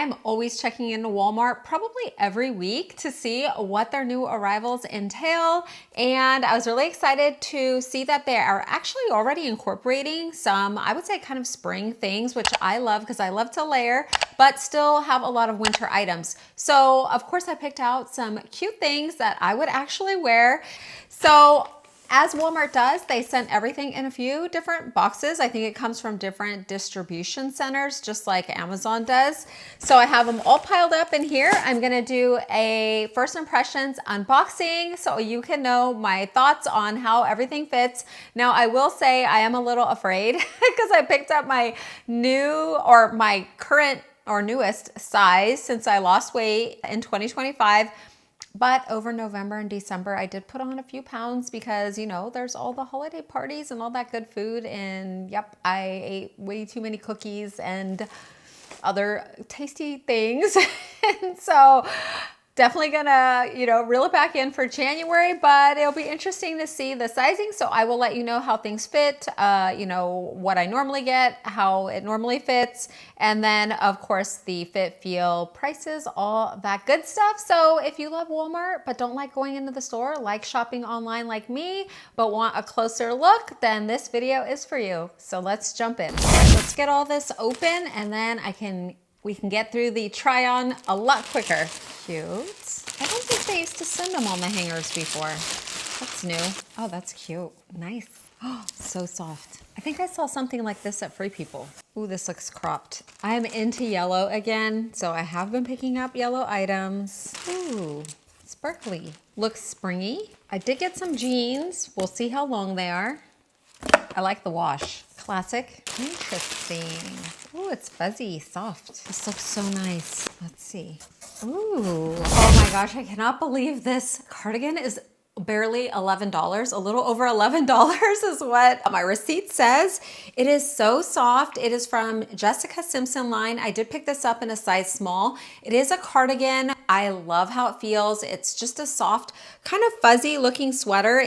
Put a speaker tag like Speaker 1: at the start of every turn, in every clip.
Speaker 1: I'm always checking into Walmart probably every week to see what their new arrivals entail. And I was really excited to see that they are actually already incorporating some, I would say kind of spring things, which I love because I love to layer, but still have a lot of winter items. So of course I picked out some cute things that I would actually wear. So as Walmart does, they sent everything in a few different boxes. I think it comes from different distribution centers, just like Amazon does. So I have them all piled up in here. I'm gonna do a first impressions unboxing so you can know my thoughts on how everything fits. Now I will say I am a little afraid because I picked up my new or my current or newest size since I lost weight in 2025. But over November and December, I did put on a few pounds because, you know, there's all the holiday parties and all that good food. And yep, I ate way too many cookies and other tasty things. And so definitely gonna, you know, reel it back in for January, but it'll be interesting to see the sizing. So I will let you know how things fit, you know, what I normally get, how it normally fits. And then of course the fit, feel, prices, all that good stuff. So if you love Walmart, but don't like going into the store, like shopping online like me, but want a closer look, then this video is for you. So let's jump in. Let's get all this open and then we can get through the try on a lot quicker. Cute. I don't think they used to send them on the hangers before. That's new. Oh, that's cute. Nice. Oh, so soft. I think I saw something like this at Free People. Ooh, this looks cropped. I am into yellow again, so I have been picking up yellow items. Ooh, sparkly. Looks springy. I did get some jeans. We'll see how long they are. I like the wash. Classic. Interesting. Ooh, it's fuzzy, soft. This looks so nice. Let's see. Ooh, oh my gosh, I cannot believe this cardigan is barely $11, a little over $11 is what my receipt says. It is so soft. It is from Jessica Simpson line. I did pick this up in a size small. It is a cardigan. I love how it feels. It's just a soft, kind of fuzzy looking sweater.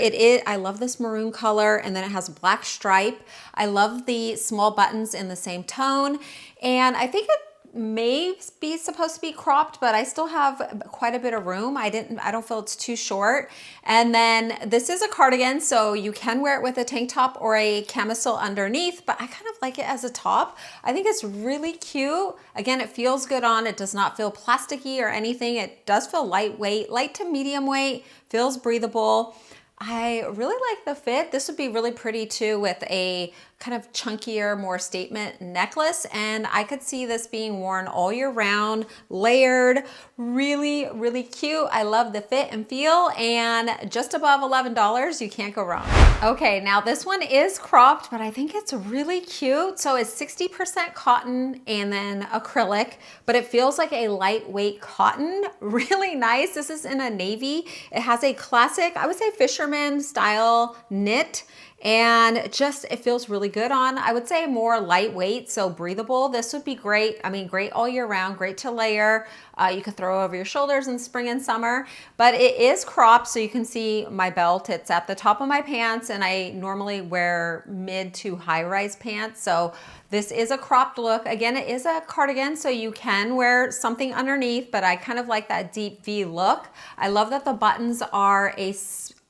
Speaker 1: I love this maroon color, and then it has a black stripe. I love the small buttons in the same tone, and I think it may be supposed to be cropped, but I still have quite a bit of room. I don't feel it's too short. And then this is a cardigan, so you can wear it with a tank top or a camisole underneath, but I kind of like it as a top. I think it's really cute. Again, it feels good on. It does not feel plasticky or anything. It does feel lightweight, light to medium weight, feels breathable. I really like the fit. This would be really pretty too with a kind of chunkier, more statement necklace. And I could see this being worn all year round, layered, really, really cute. I love the fit and feel, and just above $11, you can't go wrong. Okay, now this one is cropped, but I think it's really cute. So it's 60% cotton and then acrylic, but it feels like a lightweight cotton. Really nice. This is in a navy. It has a classic, I would say fisherman style knit. And just, it feels really good on. I would say more lightweight, so breathable. This would be great. I mean, great all year round, great to layer. You could throw over your shoulders in spring and summer, but it is cropped, so you can see my belt. It's at the top of my pants, and I normally wear mid to high-rise pants. So this is a cropped look. Again, it is a cardigan, so you can wear something underneath, but I kind of like that deep V look. I love that the buttons are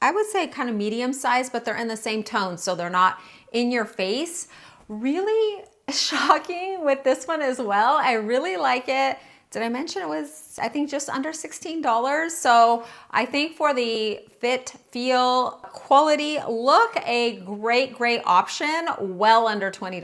Speaker 1: I would say kind of medium size, but they're in the same tone, so they're not in your face. Really shocking with this one as well. I really like it. Did I mention it was, I think, just under $16? So I think for the fit, feel, quality, look, a great, great option, well under $20.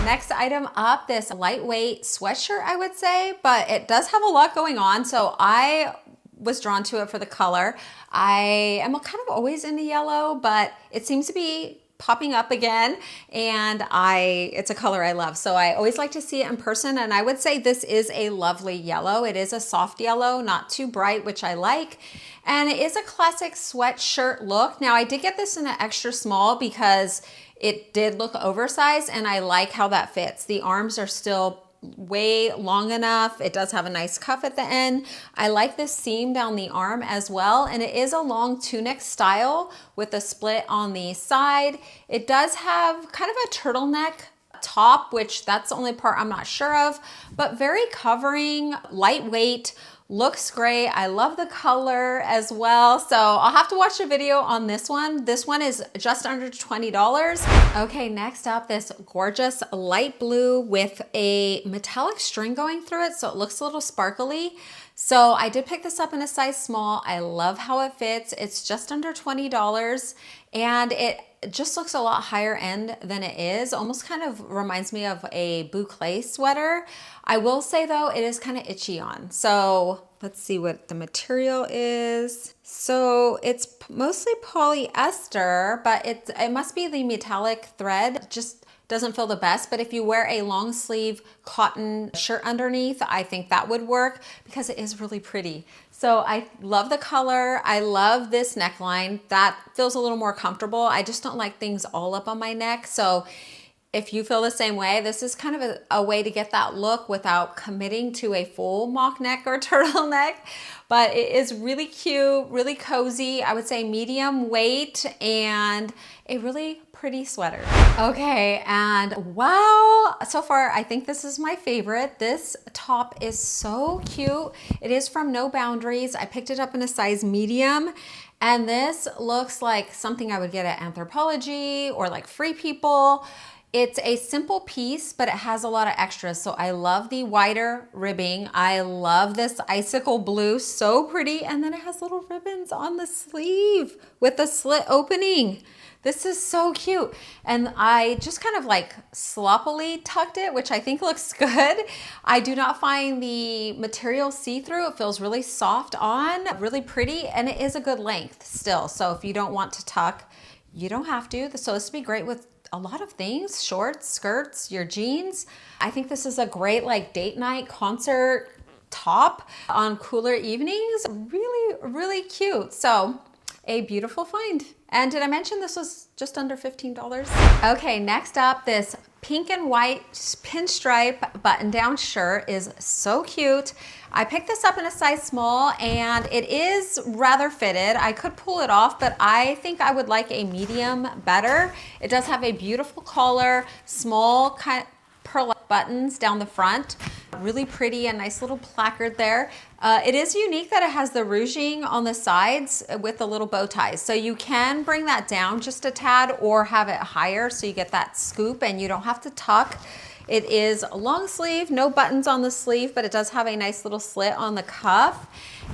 Speaker 1: Next item up, this lightweight sweatshirt, I would say, but it does have a lot going on. So I was drawn to it for the color. I am kind of always into yellow, but it seems to be popping up again, and it's a color I love. So I always like to see it in person, and I would say this is a lovely yellow. It is a soft yellow, not too bright, which I like. And it is a classic sweatshirt look. Now I did get this in an extra small because it did look oversized, and I like how that fits. The arms are still way long enough. It does have a nice cuff at the end. I like this seam down the arm as well, and it is a long tunic style with a split on the side. It does have kind of a turtleneck top, which that's the only part I'm not sure of, but very covering, lightweight, looks great. I love the color as well. So I'll have to watch a video on this one. This one is just under $20. Okay, next up, this gorgeous light blue with a metallic string going through it, so it looks a little sparkly. So I did pick this up in a size small. I love how it fits. It's just under $20 and it just looks a lot higher end than it is. Almost kind of reminds me of a boucle sweater. I will say though, it is kind of itchy on. So let's see what the material is. So it's mostly polyester, but it must be the metallic thread. Just doesn't feel the best, but if you wear a long sleeve cotton shirt underneath, I think that would work because it is really pretty. So I love the color. I love this neckline. That feels a little more comfortable. I just don't like things all up on my neck. So if you feel the same way, this is kind of a way to get that look without committing to a full mock neck or turtleneck. But it is really cute, really cozy. I would say medium weight and a really pretty sweater. Okay, and wow, so far I think this is my favorite. This top is so cute. It is from No Boundaries. I picked it up in a size medium. And this looks like something I would get at Anthropologie or like Free People. It's a simple piece, but it has a lot of extras. So I love the wider ribbing. I love this icicle blue, so pretty. And then it has little ribbons on the sleeve with a slit opening. This is so cute. And I just kind of like sloppily tucked it, which I think looks good. I do not find the material see-through. It feels really soft on, really pretty, and it is a good length still. So if you don't want to tuck, you don't have to. So this would be great with a lot of things, shorts, skirts, your jeans. I think this is a great like date night concert top on cooler evenings. Really, really cute. So a beautiful find. And did I mention this was just under $15? Okay, next up, this pink and white pinstripe button-down shirt is so cute. I picked this up in a size small and it is rather fitted. I could pull it off, but I think I would like a medium better. It does have a beautiful collar, small kind of pearl buttons down the front. Really pretty, a nice little placard there. It is unique that it has the ruching on the sides with the little bow ties. So you can bring that down just a tad or have it higher so you get that scoop and you don't have to tuck. It is a long sleeve, no buttons on the sleeve, but it does have a nice little slit on the cuff.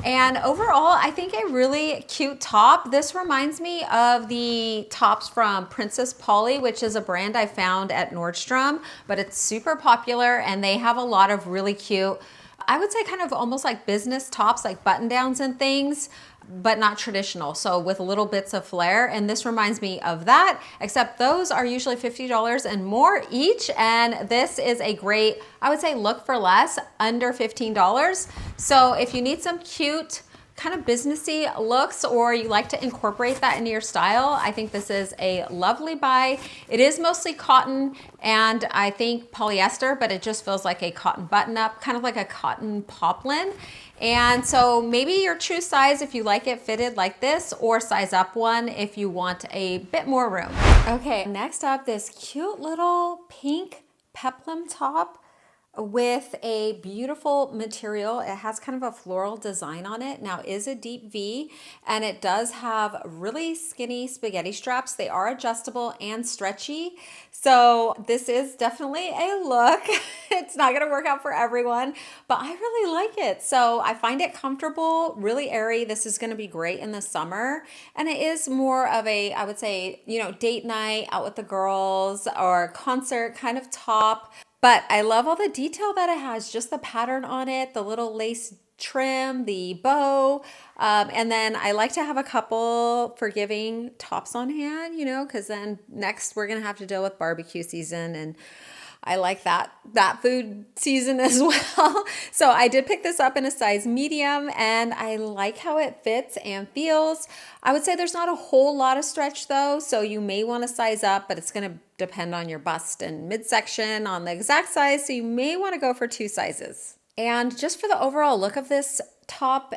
Speaker 1: And overall, I think a really cute top. This reminds me of the tops from Princess Polly, which is a brand I found at Nordstrom, but it's super popular and they have a lot of really cute, I would say kind of almost like business tops, like button downs and things, but not traditional. So with little bits of flair. And this reminds me of that, except those are usually $50 and more each. And this is a great, I would say look for less, under $15. So if you need some cute kind of businessy looks or you like to incorporate that into your style, I think this is a lovely buy. It is mostly cotton and I think polyester, but it just feels like a cotton button up, kind of like a cotton poplin. And so maybe your true size if you like it fitted like this, or size up one if you want a bit more room. Okay, next up, this cute little pink peplum top with a beautiful material. It has kind of a floral design on it. Now it is a deep V and it does have really skinny spaghetti straps. They are adjustable and stretchy. So this is definitely a look. It's not gonna work out for everyone, but I really like it. So I find it comfortable, really airy. This is gonna be great in the summer. And it is more of a, I would say, you know, date night out with the girls or concert kind of top. But I love all the detail that it has, just the pattern on it, the little lace trim, the bow. And then I like to have a couple forgiving tops on hand, you know, because then next we're going to have to deal with barbecue season. And I like that food season as well. So I did pick this up in a size medium and I like how it fits and feels. I would say there's not a whole lot of stretch though. So you may want to size up, but it's going to depend on your bust and midsection on the exact size. So you may want to go for 2 sizes. And just for the overall look of this top,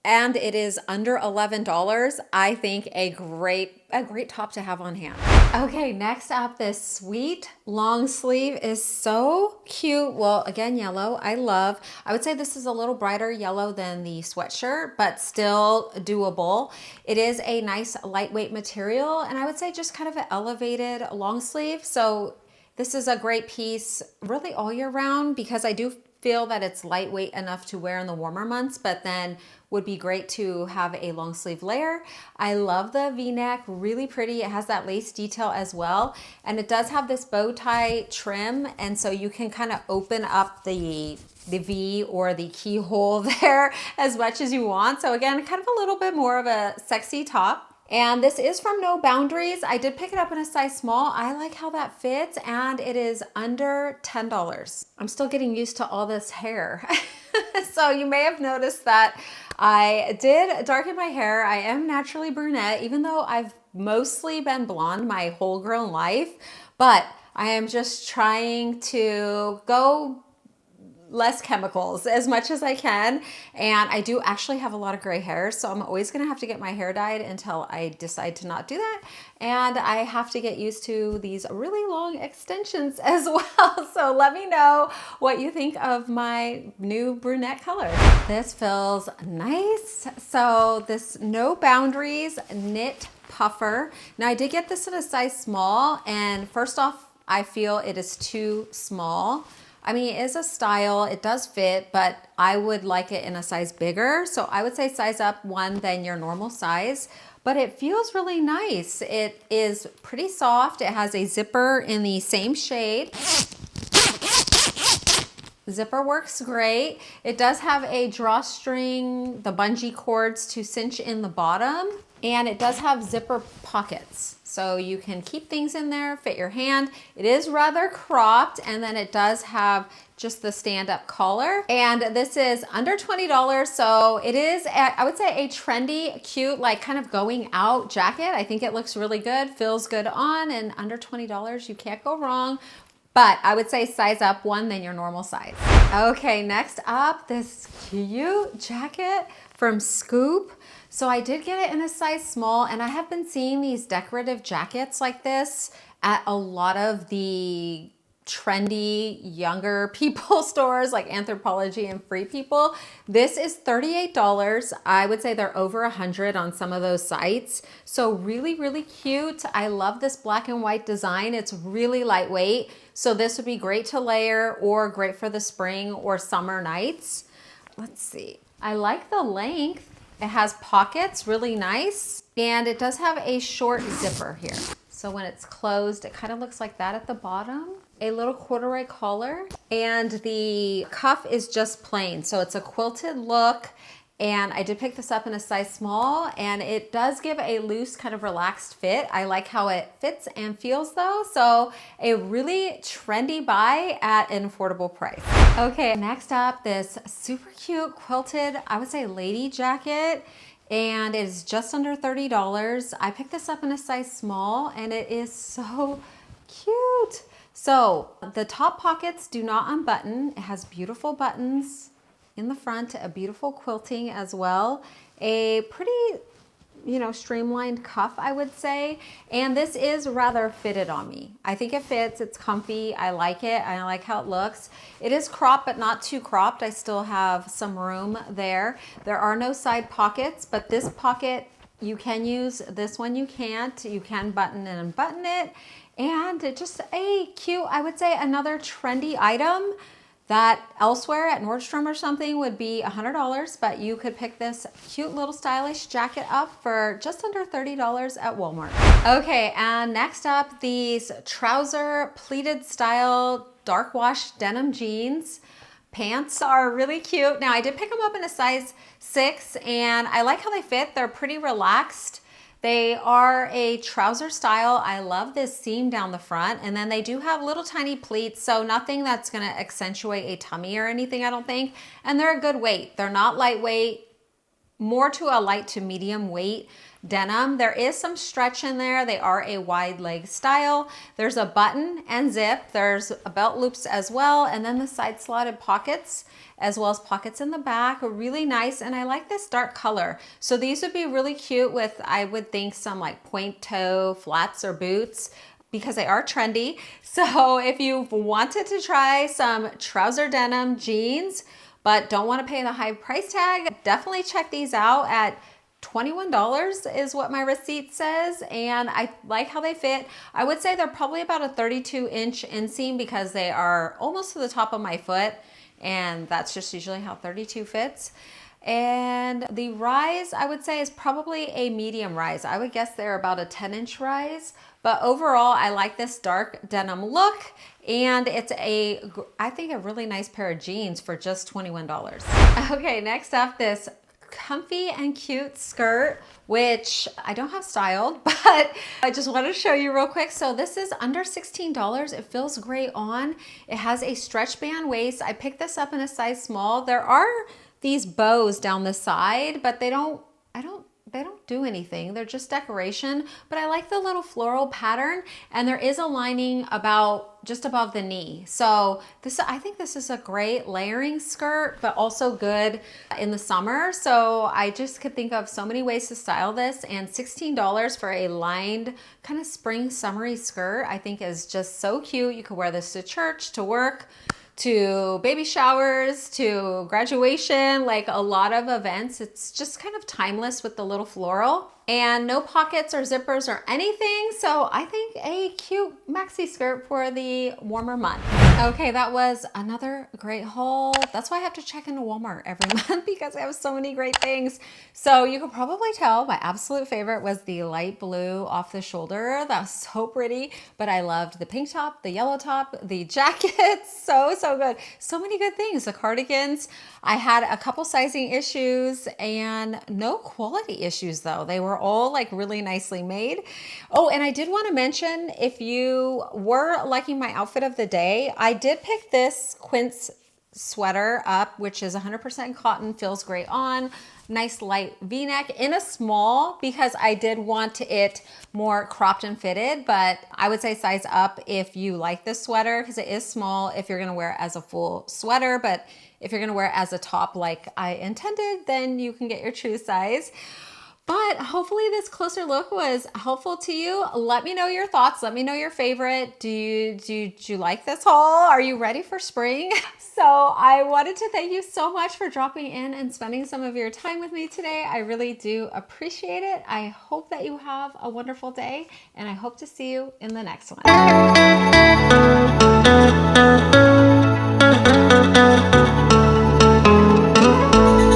Speaker 1: and it is under $11. I think a great top to have on hand. Okay, next up, this sweet long sleeve is so cute. Well, again, yellow, I love. I would say this is a little brighter yellow than the sweatshirt, but still doable. It is a nice lightweight material, and I would say just kind of an elevated long sleeve. So this is a great piece really all year round because I do feel that it's lightweight enough to wear in the warmer months, but then would be great to have a long sleeve layer. I love the V-neck, really pretty. It has that lace detail as well. And it does have this bow tie trim. And so you can kind of open up the V or the keyhole there as much as you want. So again, kind of a little bit more of a sexy top. And this is from No Boundaries. I did pick it up in a size small. I like how that fits, and it is under $10. I'm still getting used to all this hair. So you may have noticed that I did darken my hair. I am naturally brunette, even though I've mostly been blonde my whole grown life, but I am just trying to go less chemicals as much as I can. And I do actually have a lot of gray hair, so I'm always gonna have to get my hair dyed until I decide to not do that. And I have to get used to these really long extensions as well. So let me know what you think of my new brunette color. This feels nice. So this No Boundaries knit puffer. Now I did get this in a size small, and first off, I feel it is too small. I mean, it is a style, it does fit, but I would like it in a size bigger. So I would say size up one than your normal size, but it feels really nice. It is pretty soft. It has a zipper in the same shade. Zipper works great. It does have a drawstring, the bungee cords to cinch in the bottom, and it does have zipper pockets. So you can keep things in there, fit your hand. It is rather cropped, and then it does have just the stand-up collar. And this is under $20, so it is, I would say, a trendy, cute, like kind of going out jacket. I think it looks really good, feels good on, and under $20, you can't go wrong. But I would say size up one than your normal size. Okay, next up, this cute jacket from Scoop. So I did get it in a size small, and I have been seeing these decorative jackets like this at a lot of the trendy younger people stores like Anthropologie and Free People. This is $38. I would say they're over $100 on some of those sites. So really, really cute. I love this black and white design. It's really lightweight. So this would be great to layer or great for the spring or summer nights. Let's see. I like the length. It has pockets, really nice. And it does have a short zipper here. So when it's closed, it kind of looks like that at the bottom. A little corduroy collar, and the cuff is just plain. So it's a quilted look, and I did pick this up in a size small, and it does give a loose kind of relaxed fit. I like how it fits and feels though. So a really trendy buy at an affordable price. Okay, next up, this super cute quilted, I would say lady jacket. And it is just under $30. I picked this up in a size small, and it is so cute. So the top pockets do not unbutton. It has beautiful buttons in the front, a beautiful quilting as well. A pretty, streamlined cuff, I would say. And this is rather fitted on me. I think it fits, it's comfy, I like it, I like how it looks. It is cropped, but not too cropped. I still have some room there. There are no side pockets, but this pocket you can use, this one you can't. You can button and unbutton it. And it just a cute, I would say another trendy item that elsewhere at Nordstrom or something would be $100, but you could pick this cute little stylish jacket up for just under $30 at Walmart. Okay, and next up, these Trouser pleated style dark wash denim jeans. Pants are really cute. Now I did pick them up in a size 6, and I like how they fit. They're pretty relaxed. They are a trouser style. I love this seam down the front, and then they do have little tiny pleats, so nothing that's gonna accentuate a tummy or anything, I don't think. And they're a good weight. They're not lightweight, more to a light to medium weight denim. There is some stretch in there. They are a wide leg style. There's a button and zip. There's belt loops as well. And then the side slotted pockets, as well as pockets in the back, are really nice. And I like this dark color. So these would be really cute with, I would think, some like point toe flats or boots, because they are trendy. So if you've wanted to try some trouser denim jeans, but don't want to pay the high price tag, definitely check these out at $21 is what my receipt says, and I like how they fit. I would say they're probably about a 32-inch inseam because they are almost to the top of my foot, and that's just usually how 32 fits. And the rise, I would say, is probably a medium rise. I would guess they're about a 10-inch rise. But overall, I like this dark denim look. And it's I think, a really nice pair of jeans for just $21. Okay, next up, this comfy and cute skirt, which I don't have styled, but I just wanted to show you real quick. So this is under $16. It feels great on. It has a stretch band waist. I picked this up in a size small. There are these bows down the side, but they don't do anything. They're just decoration, but I like the little floral pattern, and there is a lining about just above the knee. So I think this is a great layering skirt, but also good in the summer. So I just could think of so many ways to style this, and $16 for a lined kind of spring summery skirt, I think is just so cute. You could wear this to church, to work, to baby showers, to graduation, like a lot of events. It's just kind of timeless with the little floral, and no pockets or zippers or anything. So I think a cute maxi skirt for the warmer month. Okay, that was another great haul. That's why I have to check into Walmart every month, because I have so many great things. So you can probably tell my absolute favorite was the light blue off the shoulder. That was so pretty, but I loved the pink top, the yellow top, the jackets. So good. So many good things. The cardigans, I had a couple sizing issues and no quality issues though. They were all like really nicely made. Oh, and I did want to mention, if you were liking my outfit of the day, I did pick this quince sweater up, which is 100% cotton, feels great on. Nice light V-neck in a small, because I did want it more cropped and fitted, but I would say size up if you like this sweater, because it is small if you're gonna wear it as a full sweater, but if you're gonna wear it as a top like I intended, then you can get your true size. But hopefully this closer look was helpful to you. Let me know your thoughts. Let me know your favorite. Do you like this haul? Are you ready for spring? So I wanted to thank you so much for dropping in and spending some of your time with me today. I really do appreciate it. I hope that you have a wonderful day, and I hope to see you in the next one.